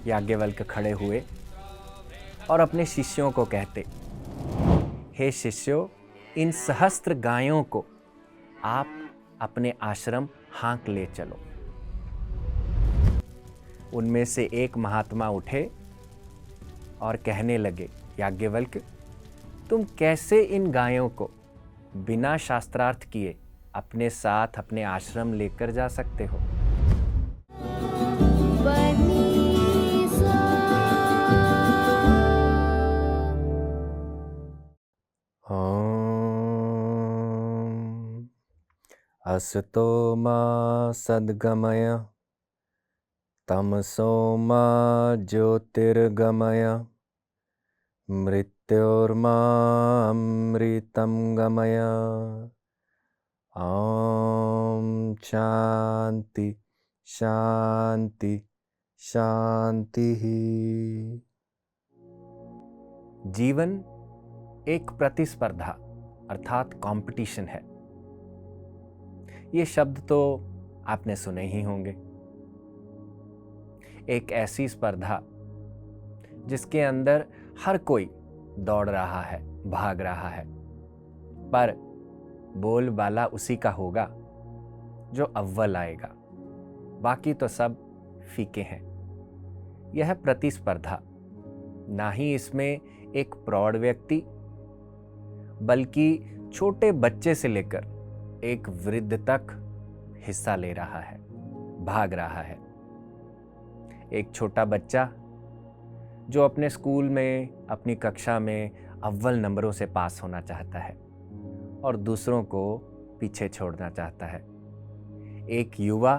याज्ञवल्क्य खड़े हुए और अपने शिष्यों को कहते, हे शिष्यों, इन सहस्त्र गायों को आप अपने आश्रम हाँक ले चलो। उनमें से एक महात्मा उठे और कहने लगे, याज्ञवल्क्य, तुम कैसे इन गायों को बिना शास्त्रार्थ किए अपने साथ अपने आश्रम लेकर जा सकते हो? असतो मा सद्गमय तमसो मा ज्योतिर्गमय मृत्योर्मा अमृतं गमय। ओम शांति शांति शांति। जीवन एक प्रतिस्पर्धा अर्थात कंपटीशन है। ये शब्द तो आपने सुने ही होंगे। एक ऐसी स्पर्धा जिसके अंदर हर कोई दौड़ रहा है, भाग रहा है, पर बोलबाला उसी का होगा जो अव्वल आएगा, बाकी तो सब फीके हैं। यह प्रतिस्पर्धा ना ही इसमें एक प्रौढ़ व्यक्ति बल्कि छोटे बच्चे से लेकर एक वृद्ध तक हिस्सा ले रहा है, भाग रहा है। एक छोटा बच्चा जो अपने स्कूल में, अपनी कक्षा में अव्वल नंबरों से पास होना चाहता है और दूसरों को पीछे छोड़ना चाहता है। एक युवा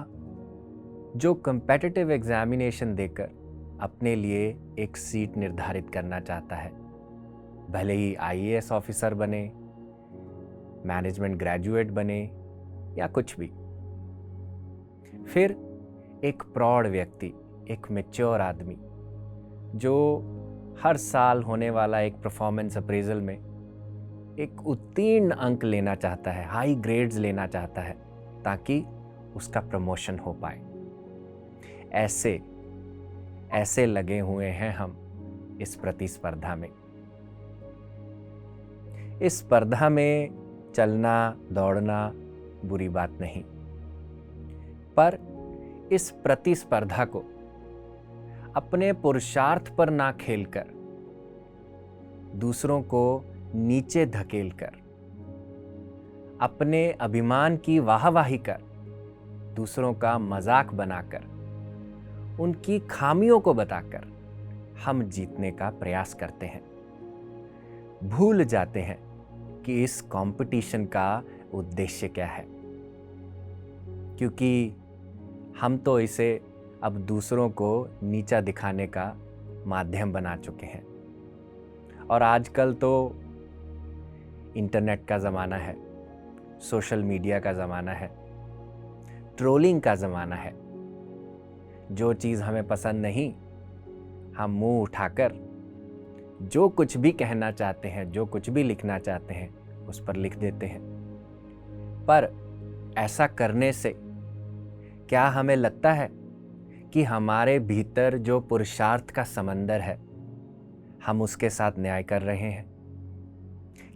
जो कॉम्पिटिटिव एग्जामिनेशन देकर अपने लिए एक सीट निर्धारित करना चाहता है, भले ही आईएएस ऑफिसर बने, मैनेजमेंट ग्रेजुएट बने या कुछ भी। फिर एक प्रौढ़ व्यक्ति, एक मैच्योर आदमी जो हर साल होने वाला एक परफॉर्मेंस अप्रेजल में एक उत्तीर्ण अंक लेना चाहता है, हाई ग्रेड्स लेना चाहता है, ताकि उसका प्रमोशन हो पाए। ऐसे लगे हुए हैं हम इस प्रतिस्पर्धा में। इस स्पर्धा में चलना दौड़ना बुरी बात नहीं, पर इस प्रतिस्पर्धा को अपने पुरुषार्थ पर ना खेलकर, दूसरों को नीचे धकेलकर, अपने अभिमान की वाहवाही कर, दूसरों का मजाक बनाकर, उनकी खामियों को बताकर हम जीतने का प्रयास करते हैं। भूल जाते हैं कि इस कंपटीशन का उद्देश्य क्या है, क्योंकि हम तो इसे अब दूसरों को नीचा दिखाने का माध्यम बना चुके हैं। और आजकल तो इंटरनेट का ज़माना है, सोशल मीडिया का ज़माना है, ट्रोलिंग का ज़माना है। जो चीज़ हमें पसंद नहीं, हम मुंह उठाकर जो कुछ भी कहना चाहते हैं, जो कुछ भी लिखना चाहते हैं, उस पर लिख देते हैं। पर ऐसा करने से क्या हमें लगता है कि हमारे भीतर जो पुरुषार्थ का समंदर है, हम उसके साथ न्याय कर रहे हैं?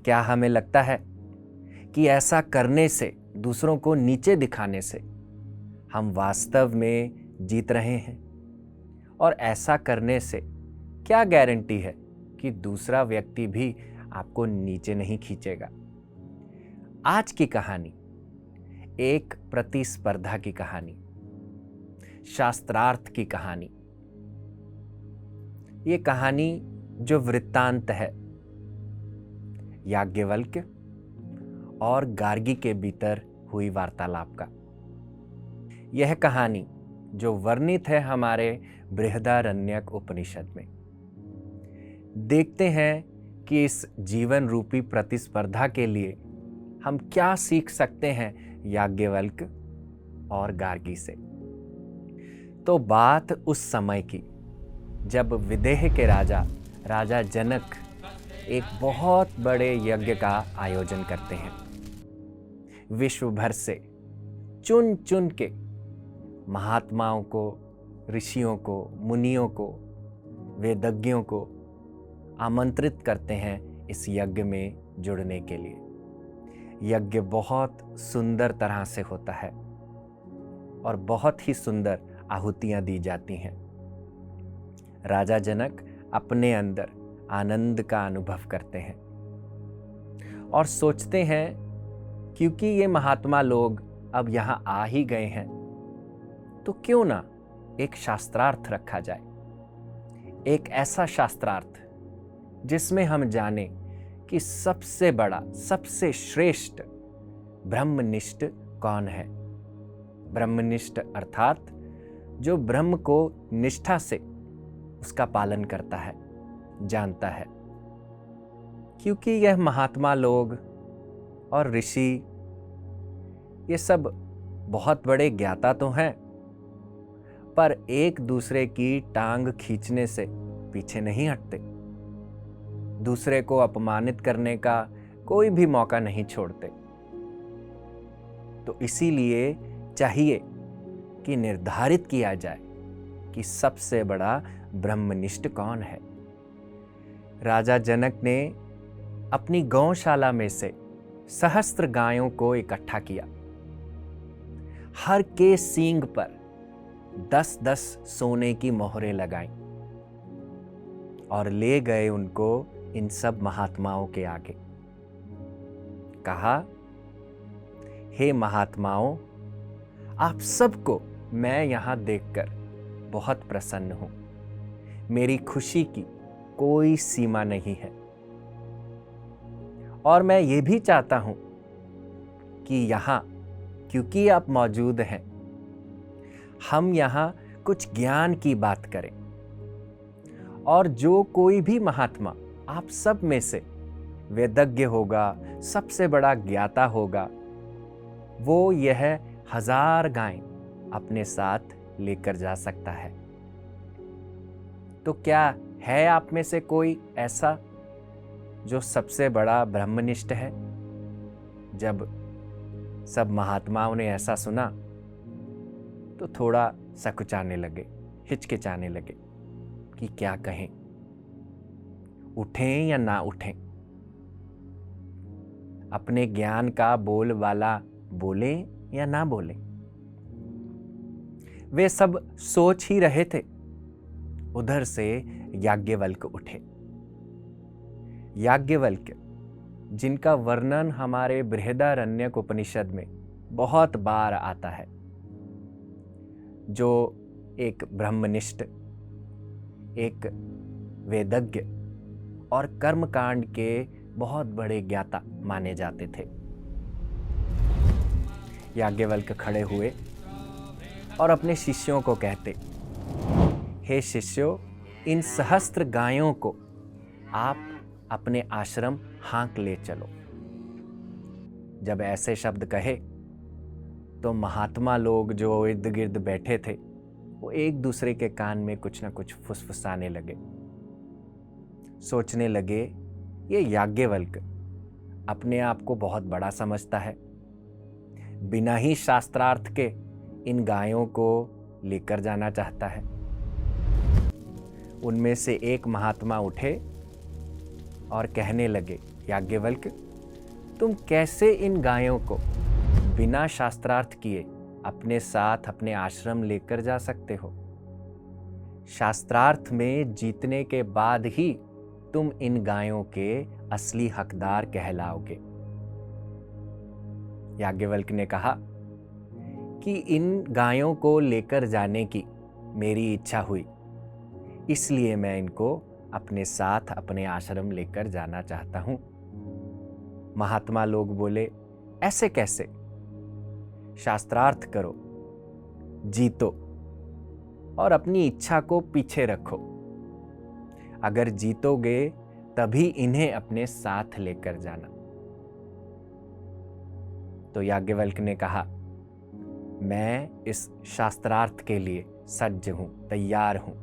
क्या हमें लगता है कि ऐसा करने से, दूसरों को नीचे दिखाने से, हम वास्तव में जीत रहे हैं? और ऐसा करने से क्या गारंटी है कि दूसरा व्यक्ति भी आपको नीचे नहीं खींचेगा? आज की कहानी एक प्रतिस्पर्धा की कहानी, शास्त्रार्थ की कहानी। ये कहानी जो वृत्तांत है याज्ञवल्क्य और गार्गी के भीतर हुई वार्तालाप का। यह कहानी जो वर्णित है हमारे बृहदारण्यक उपनिषद में। देखते हैं कि इस जीवन रूपी प्रतिस्पर्धा के लिए हम क्या सीख सकते हैं याज्ञवल्क्य और गार्गी से। तो बात उस समय की जब विदेह के राजा जनक एक बहुत बड़े यज्ञ का आयोजन करते हैं। विश्व भर से चुन चुन के महात्माओं को, ऋषियों को, मुनियों को, वेदज्ञों को आमंत्रित करते हैं इस यज्ञ में जुड़ने के लिए। यज्ञ बहुत सुंदर तरह से होता है और बहुत ही सुंदर आहुतियां दी जाती हैं। राजा जनक अपने अंदर आनंद का अनुभव करते हैं और सोचते हैं क्योंकि ये महात्मा लोग अब यहाँ आ ही गए हैं तो क्यों ना एक शास्त्रार्थ रखा जाए, एक ऐसा शास्त्रार्थ जिसमें हम जाने कि सबसे बड़ा, सबसे श्रेष्ठ ब्रह्मनिष्ठ कौन है। ब्रह्मनिष्ठ अर्थात जो ब्रह्म को निष्ठा से उसका पालन करता है, जानता है। क्योंकि यह महात्मा लोग और ऋषि ये सब बहुत बड़े ज्ञाता तो हैं, पर एक दूसरे की टांग खींचने से पीछे नहीं हटते, दूसरे को अपमानित करने का कोई भी मौका नहीं छोड़ते। तो इसीलिए चाहिए कि निर्धारित किया जाए कि सबसे बड़ा ब्रह्मनिष्ठ कौन है। राजा जनक ने अपनी गौशाला में से सहस्त्र गायों को इकट्ठा किया, हर के सींग पर 10-10 सोने की मोहरें लगाईं और ले गए उनको इन सब महात्माओं के आगे। कहा, हे महात्माओं, आप सबको मैं यहां देखकर बहुत प्रसन्न हूं। मेरी खुशी की कोई सीमा नहीं है और मैं ये भी चाहता हूं कि यहां क्योंकि आप मौजूद हैं, हम यहां कुछ ज्ञान की बात करें और जो कोई भी महात्मा आप सब में से वेदज्ञ होगा, सबसे बड़ा ज्ञाता होगा, वो यह 1000 गायें अपने साथ लेकर जा सकता है। तो क्या है आप में से कोई ऐसा जो सबसे बड़ा ब्रह्मनिष्ठ है? जब सब महात्माओं ने ऐसा सुना तो थोड़ा सकुचाने लगे, हिचकिचाने लगे कि क्या कहें, उठें या ना उठें। अपने ज्ञान का बोलबाला बोले या ना बोले। वे सब सोच ही रहे थे, उधर से याज्ञवल्क्य उठे। याज्ञवल्क्य, जिनका वर्णन हमारे बृहदारण्यक उपनिषद में बहुत बार आता है, जो एक ब्रह्मनिष्ठ, एक वेदज्ञ और कर्मकांड के बहुत बड़े ज्ञाता माने जाते थे। याज्ञवल्क्य खड़े हुए और अपने शिष्यों को कहते, हे शिष्यों, इन सहस्त्र गायों को आप अपने आश्रम हाँक ले चलो। जब ऐसे शब्द कहे तो महात्मा लोग जो इर्द गिर्द बैठे थे वो एक दूसरे के कान में कुछ ना कुछ फुसफुसाने लगे। सोचने लगे, ये याज्ञवल्क्य अपने आप को बहुत बड़ा समझता है, बिना ही शास्त्रार्थ के इन गायों को लेकर जाना चाहता है। उनमें से एक महात्मा उठे और कहने लगे, याज्ञवल्क्य, तुम कैसे इन गायों को बिना शास्त्रार्थ किए अपने साथ अपने आश्रम लेकर जा सकते हो? शास्त्रार्थ में जीतने के बाद ही तुम इन गायों के असली हकदार कहलाओगे। याज्ञवल्क्य ने कहा कि इन गायों को लेकर जाने की मेरी इच्छा हुई, इसलिए मैं इनको अपने साथ अपने आश्रम लेकर जाना चाहता हूं। महात्मा लोग बोले, ऐसे कैसे? शास्त्रार्थ करो, जीतो और अपनी इच्छा को पीछे रखो। अगर जीतोगे तभी इन्हें अपने साथ लेकर जाना। तो याज्ञवल्क्य ने कहा, मैं इस शास्त्रार्थ के लिए सज्ज हूं, तैयार हूं।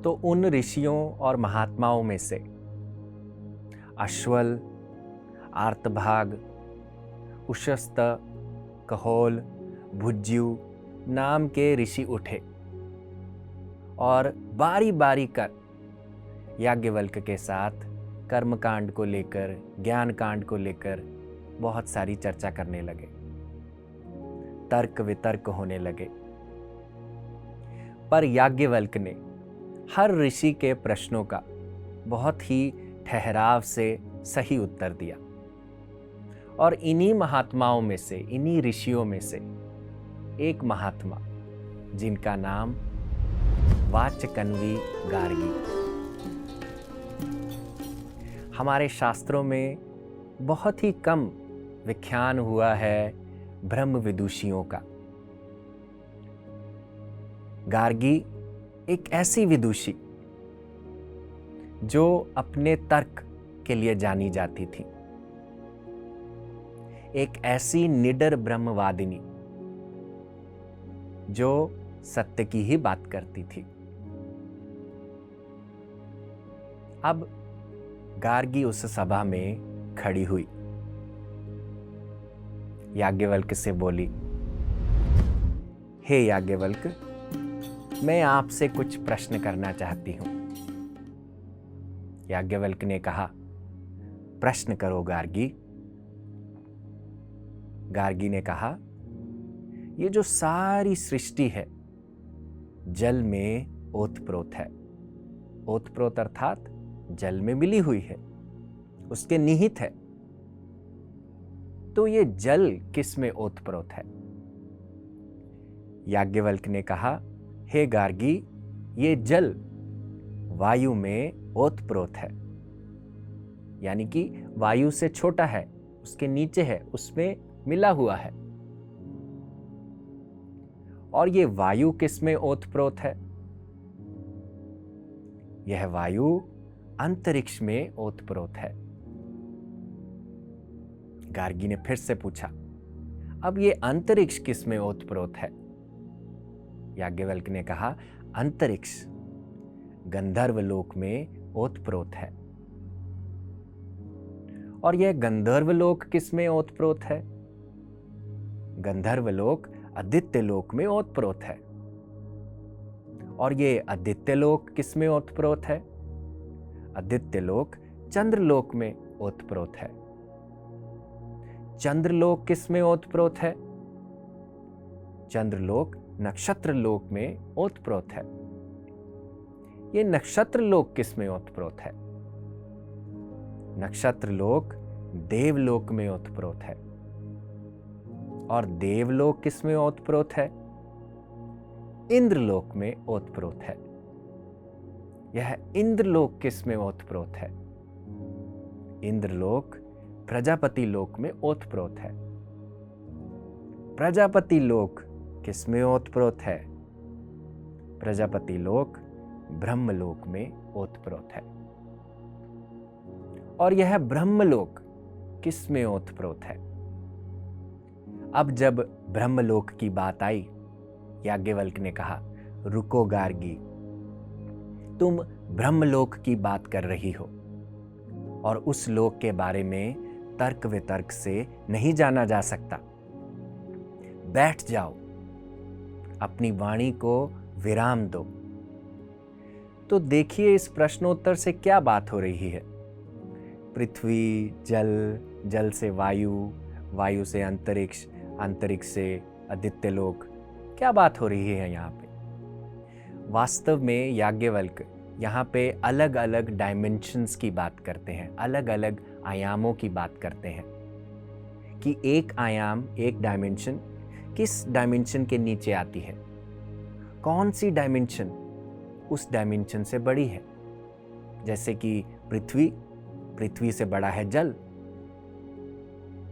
तो उन ऋषियों और महात्माओं में से अश्वल, आर्तभाग, उशस्त, कहोल, भुज्यु नाम के ऋषि उठे और बारी बारी कर याज्ञवल्क्य के साथ कर्मकांड को लेकर, ज्ञान कांड को लेकर बहुत सारी चर्चा करने लगे, तर्क वितर्क होने लगे। पर याज्ञवल्क्य ने हर ऋषि के प्रश्नों का बहुत ही ठहराव से सही उत्तर दिया। और इन्हीं महात्माओं में से, इन्हीं ऋषियों में से एक महात्मा, जिनका नाम वाचकन्वी गार्गी, हमारे शास्त्रों में बहुत ही कम विख्यान हुआ है ब्रह्म विदुषियों का। गार्गी एक ऐसी विदुषी जो अपने तर्क के लिए जानी जाती थी, एक ऐसी निडर ब्रह्मवादिनी जो सत्य की ही बात करती थी। अब गार्गी उस सभा में खड़ी हुई, याज्ञवल्क्य से बोली, हे याज्ञवल्क्य, मैं आपसे कुछ प्रश्न करना चाहती हूं। याज्ञवल्क्य ने कहा, प्रश्न करो गार्गी। गार्गी ने कहा, ये जो सारी सृष्टि है जल में ओतप्रोत है। ओतप्रोत अर्थात जल में मिली हुई है, उसके निहित है। तो ये जल किस में ओतप्रोत है? याज्ञवल्क्य ने कहा, हे गार्गी, ये जल वायु में ओतप्रोत है, यानी कि वायु से छोटा है, उसके नीचे है, उसमें मिला हुआ है। और ये वायु किस में ओतप्रोत है? यह वायु अंतरिक्ष में ओतप्रोत है। गार्गी ने फिर से पूछा, अब ये अंतरिक्ष किस में ओतप्रोत है? याज्ञवल्क्य ने कहा, अंतरिक्ष गंधर्व लोक में ओतप्रोत है। और यह गंधर्व लोक किस में ओतप्रोत है? गंधर्व लोक आदित्य लोक में ओतप्रोत है। और ये आदित्य लोक किस में ओतप्रोत है? आदित्य लोक चंद्रलोक में ओतप्रोत है। चंद्रलोक किस में ओतप्रोत है? चंद्रलोक नक्षत्र लोक में ओतप्रोत है। ये नक्षत्र लोक किस में ओतप्रोत है? नक्षत्र लोक देवलोक में ओतप्रोत है। और देवलोक किस में ओतप्रोत है? इंद्रलोक में ओतप्रोत है। यह इंद्रलोक किस में ओतप्रोत है? इंद्रलोक प्रजापति लोक में ओतप्रोत है। प्रजापति लोक किस में ओतप्रोत है? प्रजापति लोक ब्रह्मलोक में ओतप्रोत है। और यह ब्रह्मलोक किस में ओतप्रोत है? अब जब ब्रह्मलोक की बात आई, याज्ञवल्क्य ने कहा, रुको गार्गी, तुम ब्रह्मलोक की बात कर रही हो और उस लोक के बारे में तर्क वितर्क से नहीं जाना जा सकता। बैठ जाओ, अपनी वाणी को विराम दो। तो देखिए इस प्रश्नोत्तर से क्या बात हो रही है। पृथ्वी, जल, जल से वायु, वायु से अंतरिक्ष, अंतरिक्ष से आदित्य लोक, क्या बात हो रही है यहाँ पे? वास्तव में याज्ञवल्क्य यहाँ पे अलग अलग डायमेंशंस की बात करते हैं, अलग अलग आयामों की बात करते हैं कि एक आयाम, एक डायमेंशन किस डायमेंशन के नीचे आती है, कौन सी डायमेंशन उस डायमेंशन से बड़ी है। जैसे कि पृथ्वी, पृथ्वी से बड़ा है जल,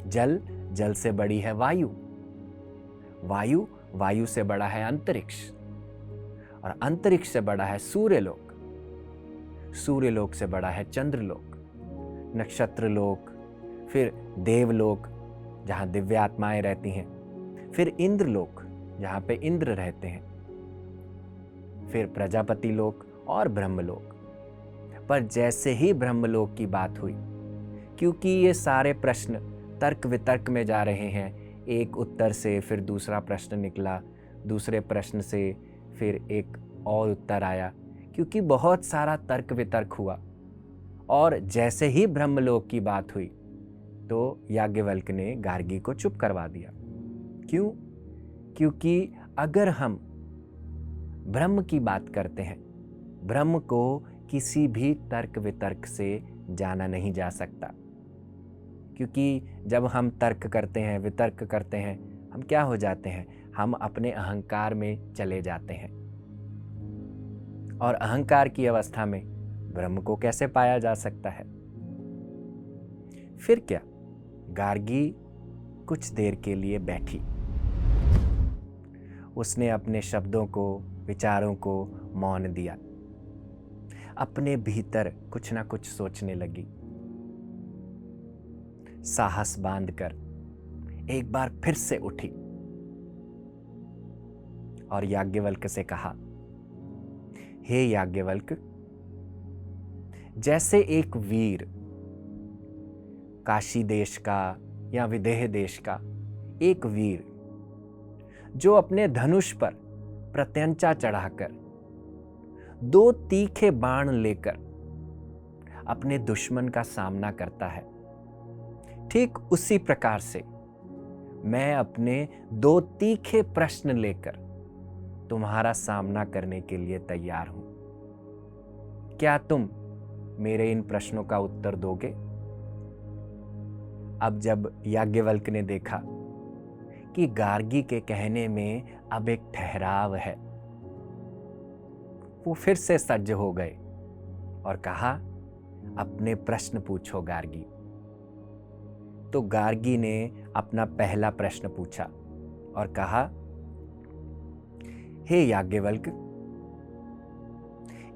जल, जल से बड़ी है वायु, वायु, वायु से बड़ा है अंतरिक्ष, और अंतरिक्ष से बड़ा है सूर्यलोक, सूर्यलोक से बड़ा है चंद्रलोक, नक्षत्रलोक, फिर देवलोक जहाँ दिव्य आत्माएं रहती हैं, फिर इंद्रलोक जहाँ पे इंद्र रहते हैं, फिर प्रजापति लोक और ब्रह्मलोक। पर जैसे ही ब्रह्मलोक की बात हुई, क्योंकि ये सारे प्रश्न तर्क वितर्क में जा रहे हैं, एक उत्तर से फिर दूसरा प्रश्न निकला, दूसरे प्रश्न से फिर एक और उत्तर आया, क्योंकि बहुत सारा तर्क वितर्क हुआ और जैसे ही ब्रह्मलोक की बात हुई तो याज्ञवल्क्य ने गार्गी को चुप करवा दिया। क्यों? क्योंकि अगर हम ब्रह्म की बात करते हैं, ब्रह्म को किसी भी तर्क वितर्क से जाना नहीं जा सकता, क्योंकि जब हम तर्क करते हैं, वितर्क करते हैं, हम क्या हो जाते हैं? हम अपने अहंकार में चले जाते हैं, और अहंकार की अवस्था में ब्रह्म को कैसे पाया जा सकता है? फिर क्या, गार्गी कुछ देर के लिए बैठी। उसने अपने शब्दों को, विचारों को मौन दिया, अपने भीतर कुछ ना कुछ सोचने लगी। साहस बांधकर एक बार फिर से उठी और याज्ञवल्क्य से कहा, हे याज्ञवल्क्य, जैसे एक वीर काशी देश का या विदेह देश का एक वीर जो अपने धनुष पर प्रत्यंचा चढ़ाकर 2 तीखे बाण लेकर अपने दुश्मन का सामना करता है, ठीक उसी प्रकार से मैं अपने 2 तीखे प्रश्न लेकर तुम्हारा सामना करने के लिए तैयार हूं। क्या तुम मेरे इन प्रश्नों का उत्तर दोगे? अब जब याज्ञवल्क्य ने देखा कि गार्गी के कहने में अब एक ठहराव है, वो फिर से सज्ज हो गए और कहा, अपने प्रश्न पूछो गार्गी। तो गार्गी ने अपना पहला प्रश्न पूछा और कहा, हे याज्ञवल्क्य,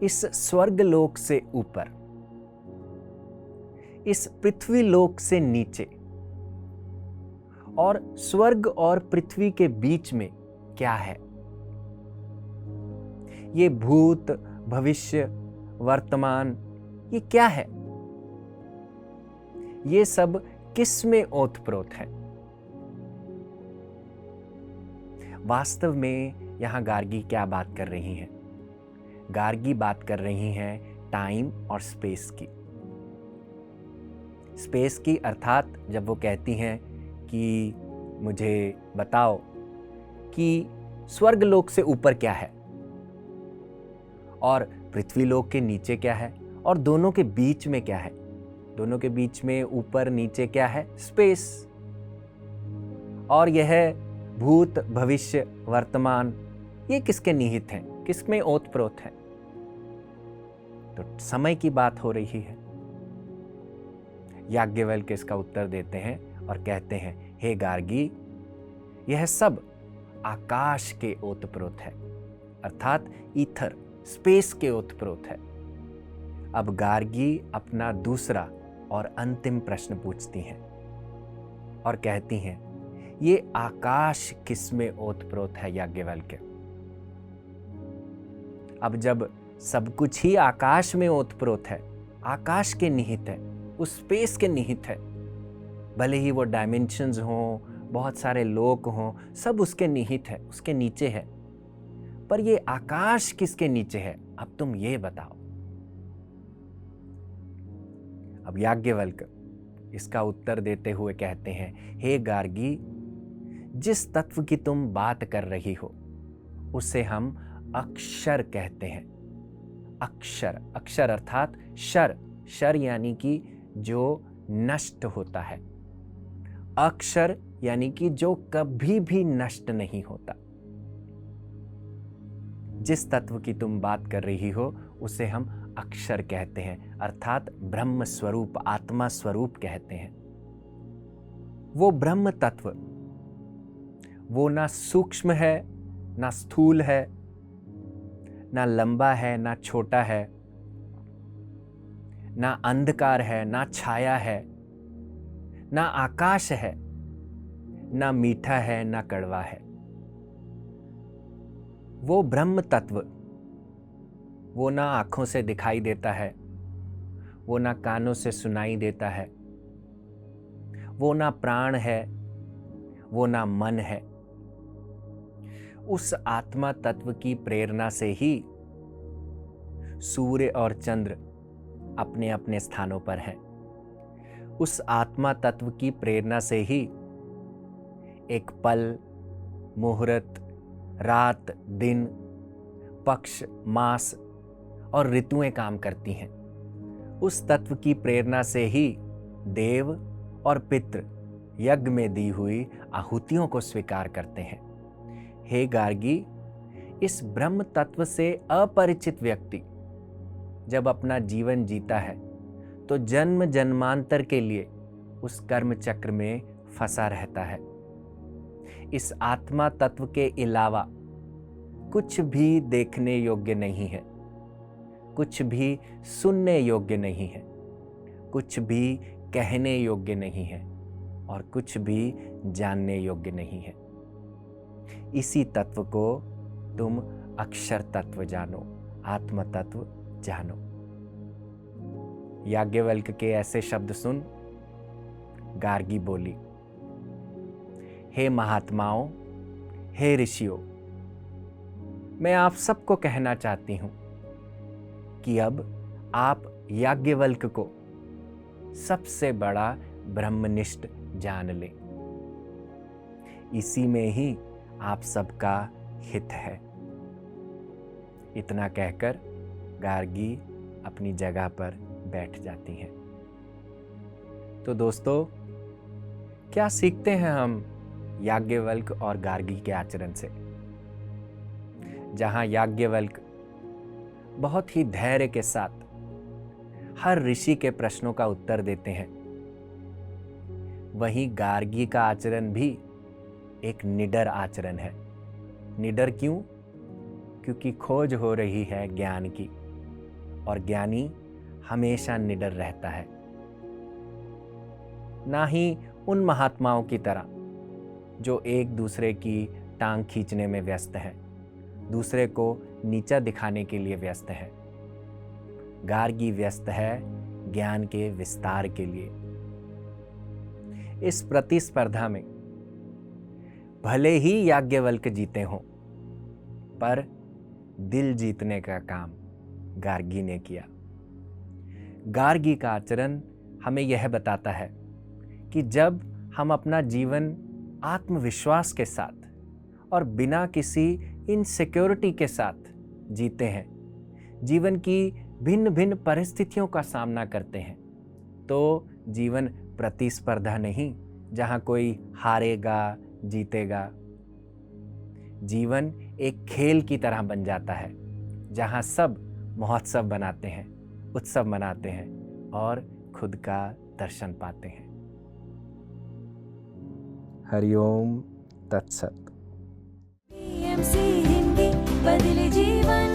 इस स्वर्ग लोक से ऊपर, इस पृथ्वी लोक से नीचे और स्वर्ग और पृथ्वी के बीच में क्या है? ये भूत, भविष्य, वर्तमान, ये क्या है? ये सब किस में ओतप्रोत है? वास्तव में यहां गार्गी क्या बात कर रही हैं? गार्गी बात कर रही हैं टाइम और स्पेस की। स्पेस की अर्थात जब वो कहती हैं कि मुझे बताओ कि स्वर्ग लोक से ऊपर क्या है और पृथ्वी लोक के नीचे क्या है और दोनों के बीच में क्या है, दोनों के बीच में ऊपर नीचे क्या है? स्पेस। और यह भूत, भविष्य, वर्तमान, ये किसके निहित हैं, किसमें ओतप्रोत हैं? तो समय की बात हो रही है। याज्ञवल्क्य इसका उत्तर देते हैं और कहते हैं, हे गार्गी, यह सब आकाश के ओतप्रोत है, अर्थात ईथर, स्पेस के ओतप्रोत है। अब गार्गी अपना दूसरा और अंतिम प्रश्न पूछती हैं और कहती हैं, ये आकाश किसमें ओतप्रोत है याज्ञवल्क्य? अब जब सब कुछ ही आकाश में ओतप्रोत है, आकाश के निहित है, उस स्पेस के निहित है, भले ही वो डायमेंशंस हों, बहुत सारे लोक हों, सब उसके निहित है, उसके नीचे है, पर ये आकाश किसके नीचे है? अब तुम ये बताओ। अब याज्ञवल्क्य इसका उत्तर देते हुए कहते हैं, हे गार्गी, जिस तत्व की तुम बात कर रही हो उसे हम अक्षर कहते हैं। अक्षर, अक्षर अर्थात शर, शर यानी कि जो नष्ट होता है, अक्षर यानी कि जो कभी भी नष्ट नहीं होता। जिस तत्व की तुम बात कर रही हो उसे हम अक्षर कहते हैं, अर्थात ब्रह्म स्वरूप, आत्मा स्वरूप कहते हैं। वो ब्रह्म तत्व, वो ना सूक्ष्म है, ना स्थूल है, ना लंबा है, ना छोटा है, ना अंधकार है, ना छाया है, ना आकाश है, ना मीठा है, ना कड़वा है। वो ब्रह्म तत्व, वो ना आंखों से दिखाई देता है, वो ना कानों से सुनाई देता है, वो ना प्राण है, वो ना मन है। उस आत्मा तत्व की प्रेरणा से ही सूर्य और चंद्र अपने अपने स्थानों पर हैं। उस आत्मा तत्व की प्रेरणा से ही एक पल, मुहूर्त, रात, दिन, पक्ष, मास और ऋतुएं काम करती हैं। उस तत्व की प्रेरणा से ही देव और पितृ यज्ञ में दी हुई आहुतियों को स्वीकार करते हैं। हे गार्गी, इस ब्रह्म तत्व से अपरिचित व्यक्ति जब अपना जीवन जीता है तो जन्म जन्मांतर के लिए उस कर्म चक्र में फंसा रहता है। इस आत्मा तत्व के अलावा कुछ भी देखने योग्य नहीं है, कुछ भी सुनने योग्य नहीं है, कुछ भी कहने योग्य नहीं है और कुछ भी जानने योग्य नहीं है। इसी तत्व को तुम अक्षर तत्व जानो, आत्म तत्व जानो। याज्ञवल्क्य के ऐसे शब्द सुन गार्गी बोली, हे महात्माओं, हे ऋषियों, मैं आप सबको कहना चाहती हूं कि अब आप याज्ञवल्क्य को सबसे बड़ा ब्रह्मनिष्ठ जान ले। इसी में ही आप सबका हित है। इतना कहकर गार्गी अपनी जगह पर बैठ जाती हैं। तो दोस्तों, क्या सीखते हैं हम याज्ञवल्क्य और गार्गी के आचरण से? जहां याज्ञवल्क्य बहुत ही धैर्य के साथ हर ऋषि के प्रश्नों का उत्तर देते हैं, वहीं गार्गी का आचरण भी एक निडर आचरण है। निडर क्यों? क्योंकि खोज हो रही है ज्ञान की, और ज्ञानी हमेशा निडर रहता है। ना ही उन महात्माओं की तरह जो एक दूसरे की टांग खींचने में व्यस्त हैं, दूसरे को नीचा दिखाने के लिए व्यस्त है। गार्गी व्यस्त है ज्ञान के विस्तार के लिए। इस प्रतिस्पर्धा में भले ही याज्ञवल्क्य जीते हों, पर दिल जीतने का काम गार्गी ने किया। गार्गी का आचरण हमें यह बताता है कि जब हम अपना जीवन आत्मविश्वास के साथ और बिना किसी इनसिक्योरिटी के साथ जीते हैं, जीवन की भिन्न भिन्न परिस्थितियों का सामना करते हैं, तो जीवन प्रतिस्पर्धा नहीं जहां कोई हारेगा जीतेगा। जीवन एक खेल की तरह बन जाता है जहां सब महोत्सव बनाते हैं, उत्सव मनाते हैं और खुद का दर्शन पाते हैं। हरिओम तत्सत। PMC हिंदी बदले जीवन।